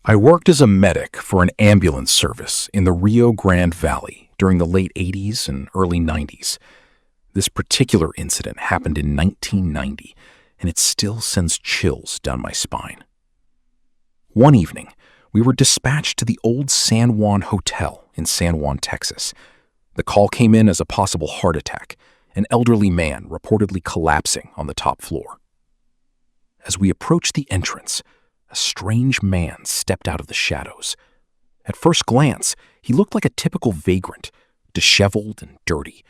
I worked as a medic for an ambulance service in the Rio Grande Valley during the late 80s and early 90s. This particular incident happened in 1990, and it still sends chills down my spine. One evening, we were dispatched to the old San Juan Hotel in San Juan, Texas. The call came in as a possible heart attack, an elderly man reportedly collapsing on the top floor. As we approached the entrance, a strange man stepped out of the shadows. At first glance, he looked like a typical vagrant, disheveled and dirty.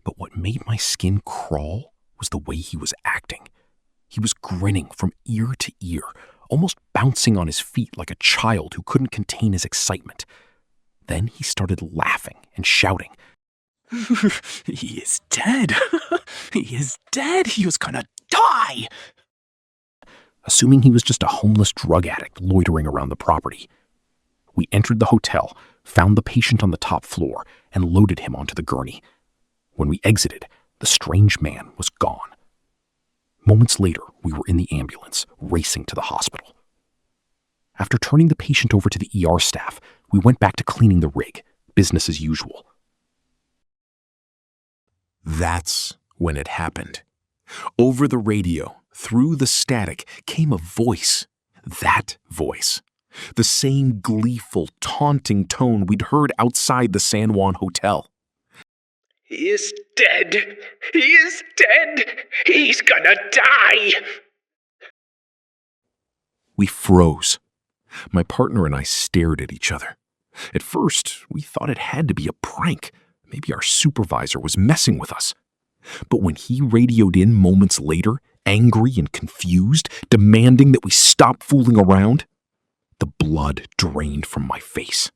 But what made my skin crawl was the way he was acting. He was grinning from ear to ear, almost bouncing on his feet like a child who couldn't contain his excitement. Then he started laughing and shouting, "He is dead! He is dead! He was gonna die!" Assuming he was just a homeless drug addict loitering around the property. We entered the hotel, found the patient on the top floor, and loaded him onto the gurney. When we exited, the strange man was gone. Moments later, we were in the ambulance, racing to the hospital. After turning the patient over to the ER staff, we went back to cleaning the rig, business as usual. That's when it happened. Over the radio, through the static, came a voice. That voice. The same gleeful, taunting tone we'd heard outside the San Juan Hotel. "He is dead! He is dead! He's gonna die!" We froze. My partner and I stared at each other. At first, we thought it had to be a prank. Maybe our supervisor was messing with us. But when he radioed in moments later, angry and confused, demanding that we stop fooling around, the blood drained from my face.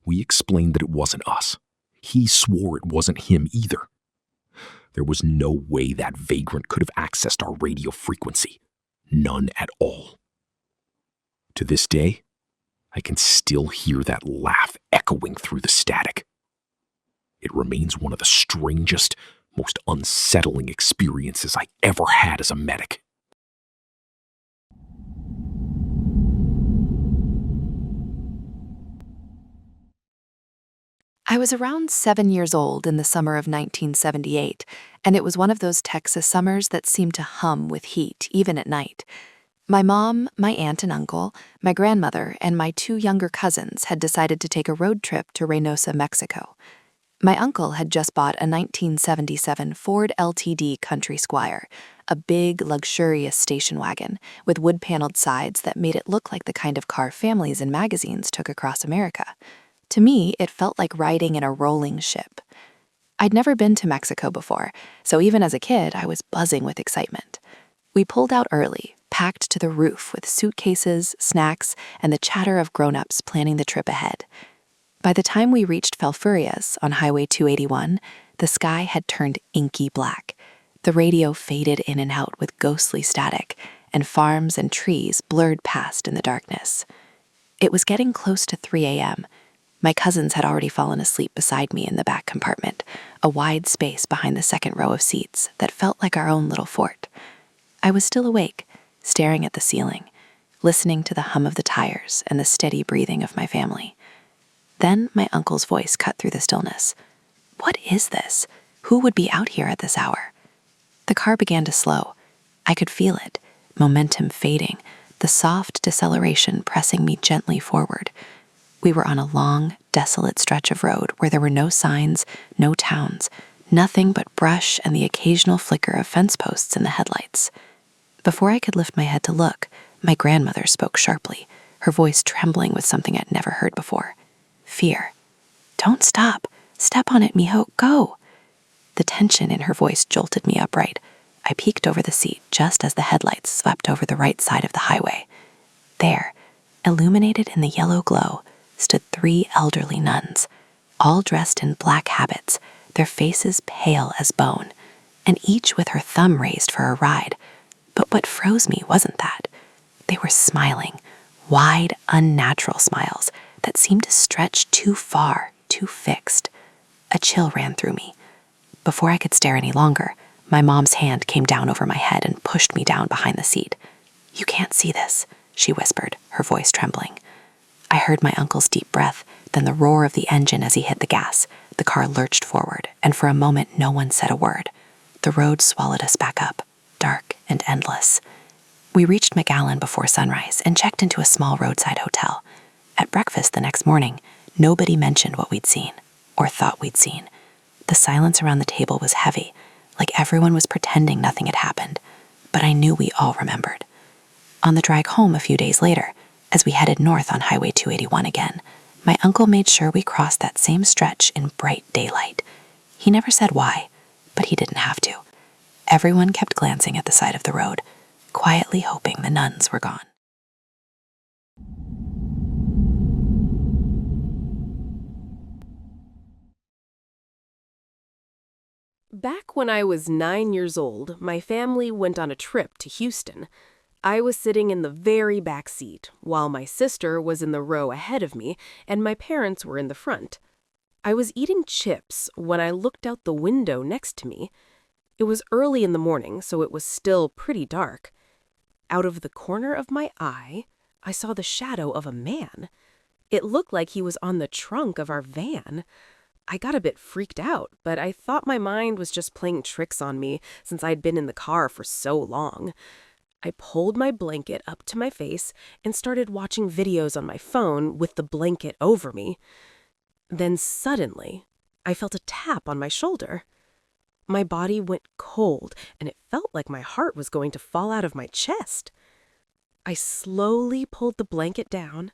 We explained that it wasn't us. He swore it wasn't him either. There was no way that vagrant could have accessed our radio frequency. None at all. To this day, I can still hear that laugh echoing through the static. It remains one of the strangest, most unsettling experiences I ever had as a medic. I was around 7 years old in the summer of 1978, and it was one of those Texas summers that seemed to hum with heat, even at night. My mom, my aunt and uncle, my grandmother, and my 2 younger cousins had decided to take a road trip to Reynosa, Mexico. My uncle had just bought a 1977 Ford LTD Country Squire, a big, luxurious station wagon with wood-paneled sides that made it look like the kind of car families in magazines took across America. To me, it felt like riding in a rolling ship. I'd never been to Mexico before, so even as a kid, I was buzzing with excitement. We pulled out early, packed to the roof with suitcases, snacks, and the chatter of grown-ups planning the trip ahead. By the time we reached Falfurrias on Highway 281, the sky had turned inky black. The radio faded in and out with ghostly static, and farms and trees blurred past in the darkness. It was getting close to 3 a.m. My cousins had already fallen asleep beside me in the back compartment, a wide space behind the second row of seats that felt like our own little fort. I was still awake, staring at the ceiling, listening to the hum of the tires and the steady breathing of my family. Then my uncle's voice cut through the stillness. "What is this? Who would be out here at this hour?" The car began to slow. I could feel it, momentum fading, the soft deceleration pressing me gently forward. We were on a long, desolate stretch of road where there were no signs, no towns, nothing but brush and the occasional flicker of fence posts in the headlights. Before I could lift my head to look, my grandmother spoke sharply, her voice trembling with something I'd never heard before. Fear. "Don't stop. Step on it, mijo. Go." The tension in her voice jolted me upright. I peeked over the seat just as the headlights swept over the right side of the highway. There, illuminated in the yellow glow, stood 3 elderly nuns, all dressed in black habits, their faces pale as bone, and each with her thumb raised for a ride. But what froze me wasn't that. They were smiling, wide, unnatural smiles that seemed to stretch too far, too fixed. A chill ran through me. Before I could stare any longer, my mom's hand came down over my head and pushed me down behind the seat. "You can't see this. she whispered, her voice trembling. I heard my uncle's deep breath, then the roar of the engine as he hit the gas. The car lurched forward, and for a moment no one said a word. The road swallowed us back up, dark and endless. We reached McAllen before sunrise and checked into a small roadside hotel. At breakfast the next morning, nobody mentioned what we'd seen, or thought we'd seen. The silence around the table was heavy, like everyone was pretending nothing had happened, but I knew we all remembered. On the drive home a few days later, as we headed north on Highway 281 again, my uncle made sure we crossed that same stretch in bright daylight. He never said why, but he didn't have to. Everyone kept glancing at the side of the road, quietly hoping the nuns were gone. Back when I was 9 years old, my family went on a trip to Houston. I was sitting in the very back seat, while my sister was in the row ahead of me, and my parents were in the front. I was eating chips when I looked out the window next to me. It was early in the morning, so it was still pretty dark. Out of the corner of my eye, I saw the shadow of a man. It looked like he was on the trunk of our van. I got a bit freaked out, but I thought my mind was just playing tricks on me since I'd been in the car for so long. I pulled my blanket up to my face and started watching videos on my phone with the blanket over me. Then suddenly, I felt a tap on my shoulder. My body went cold, and it felt like my heart was going to fall out of my chest. I slowly pulled the blanket down,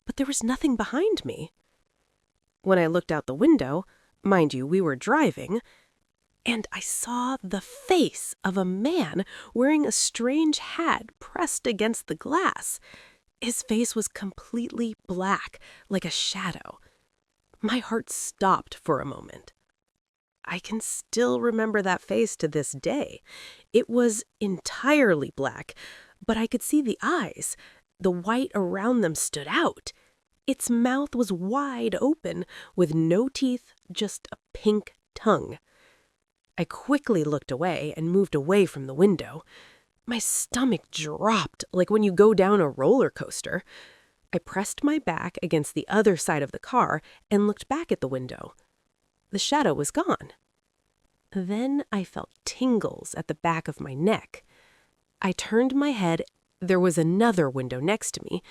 but there was nothing behind me. When I looked out the window, mind you, we were driving, and I saw the face of a man wearing a strange hat pressed against the glass. His face was completely black, like a shadow. My heart stopped for a moment. I can still remember that face to this day. It was entirely black, but I could see the eyes. The white around them stood out. Its mouth was wide open, with no teeth, just a pink tongue. I quickly looked away and moved away from the window. My stomach dropped like when you go down a roller coaster. I pressed my back against the other side of the car and looked back at the window. The shadow was gone. Then I felt tingles at the back of my neck. I turned my head. There was another window next to me,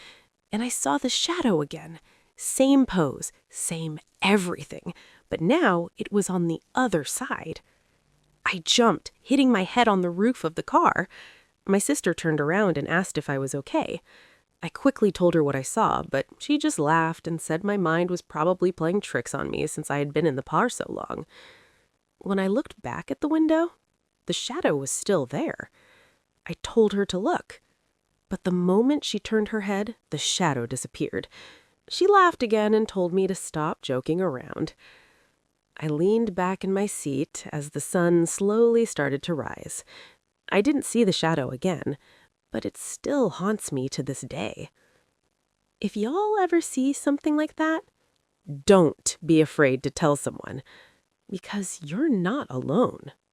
and I saw the shadow again. Same pose, same everything, but now it was on the other side. I jumped, hitting my head on the roof of the car. My sister turned around and asked if I was okay. I quickly told her what I saw, but she just laughed and said my mind was probably playing tricks on me since I had been in the car so long. When I looked back at the window, the shadow was still there. I told her to look, but the moment she turned her head, the shadow disappeared. She laughed again and told me to stop joking around. I leaned back in my seat as the sun slowly started to rise. I didn't see the shadow again, but it still haunts me to this day. If y'all ever see something like that, don't be afraid to tell someone, because you're not alone.